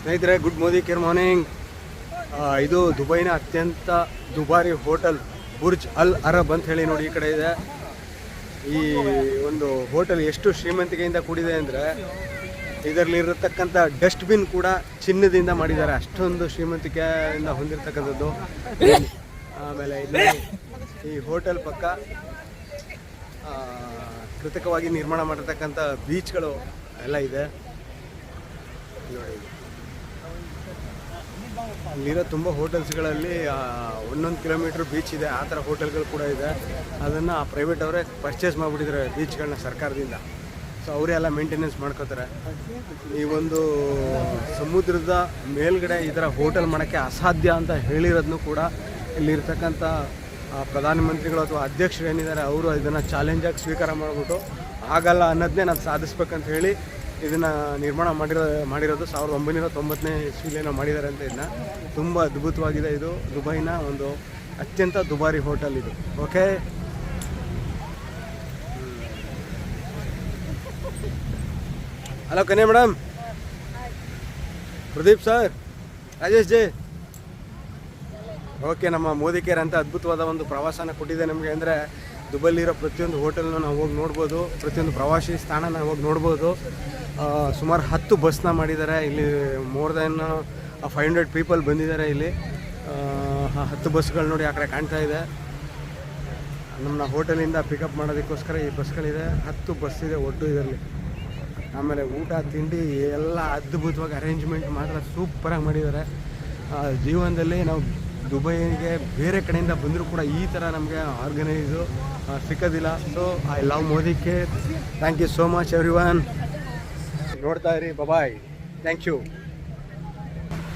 ಸ್ನೇಹಿತರೆ, good Modi care morning. ಇದು ದುಬೈನ ಅತ್ಯಂತ ದುಬಾರಿ ಹೋಟೆಲ್ ಬುರ್ಜ್ ಅಲ್ ಅರಬ್ ಅಂತ ಹೇಳಿ ನೋಡಿ ಈ ಕಡೆ ಇದೆ. ಈ ಒಂದು ಹೋಟೆಲ್ ಎಷ್ಟು ಶ್ರೀಮಂತಿಕೆಯಿಂದ ಕೂಡಿದೆ ಅಂದರೆ ಇದರಲ್ಲಿರತಕ್ಕಂಥ ಡಸ್ಟ್ಬಿನ್ ಕೂಡ ಚಿನ್ನದಿಂದ ಮಾಡಿದ್ದಾರೆ. ಅಷ್ಟೊಂದು ಶ್ರೀಮಂತಿಕೆಯಿಂದ ಹೊಂದಿರತಕ್ಕಂಥದ್ದು. ಆಮೇಲೆ ಈ ಹೋಟೆಲ್ ಪಕ್ಕ ಕೃತಕವಾಗಿ ನಿರ್ಮಾಣ ಮಾಡಿರ್ತಕ್ಕಂಥ ಬೀಚ್ಗಳು ಎಲ್ಲ ಇದೆ ನೋಡಿ. ಇಲ್ಲಿರೋ ತುಂಬ ಹೋಟೆಲ್ಸ್ಗಳಲ್ಲಿ 1 ಕಿಲೋಮೀಟ್ರ್ ಬೀಚ್ ಇದೆ. ಆ ಥರ ಹೋಟೆಲ್ಗಳು ಕೂಡ ಇದೆ. ಅದನ್ನು ಪ್ರೈವೇಟ್ ಅವರೇ ಪರ್ಚೇಸ್ ಮಾಡಿಬಿಟ್ಟಿದ್ದಾರೆ ಬೀಚ್ಗಳನ್ನ ಸರ್ಕಾರದಿಂದ. ಸೊ ಅವರೇ ಎಲ್ಲ ಮೇಂಟೆನೆನ್ಸ್ ಮಾಡ್ಕೋತಾರೆ. ಈ ಒಂದು ಸಮುದ್ರದ ಮೇಲ್ಗಡೆ ಈ ಥರ ಹೋಟೆಲ್ ಮಾಡೋಕ್ಕೆ ಅಸಾಧ್ಯ ಅಂತ ಹೇಳಿರೋದನ್ನು ಕೂಡ ಇಲ್ಲಿರ್ತಕ್ಕಂಥ ಪ್ರಧಾನಮಂತ್ರಿಗಳು ಅಥವಾ ಅಧ್ಯಕ್ಷರು ಏನಿದ್ದಾರೆ ಅವರು ಇದನ್ನು ಚಾಲೆಂಜಾಗಿ ಸ್ವೀಕಾರ ಮಾಡಿಬಿಟ್ಟು ಆಗಲ್ಲ ಅನ್ನೋದನ್ನೇ ನಾನು ಸಾಧಿಸ್ಬೇಕಂತ ಹೇಳಿ ಇದನ್ನು ನಿರ್ಮಾಣ ಮಾಡಿರೋದು 1990ನೇ ಇಸ್ವಿಲೇನೋ ಮಾಡಿದ್ದಾರೆ ಅಂತ. ಇದನ್ನ ತುಂಬ ಅದ್ಭುತವಾಗಿದೆ. ಇದು ದುಬೈನ ಒಂದು ಅತ್ಯಂತ ದುಬಾರಿ ಹೋಟೆಲ್ ಇದು. ಓಕೆ, ಹಲೋ ಕನ್ಯಾ madam, Pradeep sir, Rajesh G. Okay, ನಮ್ಮ ಮೋದಿ ಕೇರ್ ಅಂತ ಅದ್ಭುತವಾದ ಒಂದು ಪ್ರವಾಸನ ಕೊಟ್ಟಿದೆ ನಮಗೆ. ಅಂದರೆ ದುಬೈಲಿರೋ ಪ್ರತಿಯೊಂದು ಹೋಟೆಲ್ನ ನಾವು ಹೋಗಿ ನೋಡ್ಬೋದು, ಪ್ರತಿಯೊಂದು ಪ್ರವಾಸಿ ಸ್ಥಾನ ನಾವು ಹೋಗಿ ನೋಡ್ಬೋದು. ಸುಮಾರು 10 ಬಸ್ನ ಮಾಡಿದ್ದಾರೆ ಇಲ್ಲಿ. ಮೋರ್ ದೆನ್ 500 ಪೀಪಲ್ ಬಂದಿದ್ದಾರೆ ಇಲ್ಲಿ. 10 ಬಸ್ಗಳು ನೋಡಿ ಆ ಕಡೆ ಕಾಣ್ತಾ ಇದೆ. ನಮ್ಮನ್ನ ಹೋಟೆಲಿಂದ ಪಿಕಪ್ ಮಾಡೋದಕ್ಕೋಸ್ಕರ ಈ ಬಸ್ಗಳಿದೆ. 10 ಬಸ್ ಇದೆ ಒಟ್ಟು ಇದರಲ್ಲಿ. ಆಮೇಲೆ ಊಟ ತಿಂಡಿ ಎಲ್ಲ ಅದ್ಭುತವಾಗಿ ಅರೇಂಜ್ಮೆಂಟ್ ಮಾತ್ರ ಸೂಪರಾಗಿ ಮಾಡಿದ್ದಾರೆ. ಜೀವನದಲ್ಲಿ ನಾವು ದುಬೈಗೆ ಬೇರೆ ಕಡೆಯಿಂದ ಬಂದರೂ ಕೂಡ ಈ ಥರ ನಮಗೆ ಆರ್ಗನೈಸು ಸಿಕ್ಕೋದಿಲ್ಲ. So I love Modi care. Thank you so much everyone. ನೋಡ್ತಾ ಇರಿ. ಬಾಯ್. Thank you.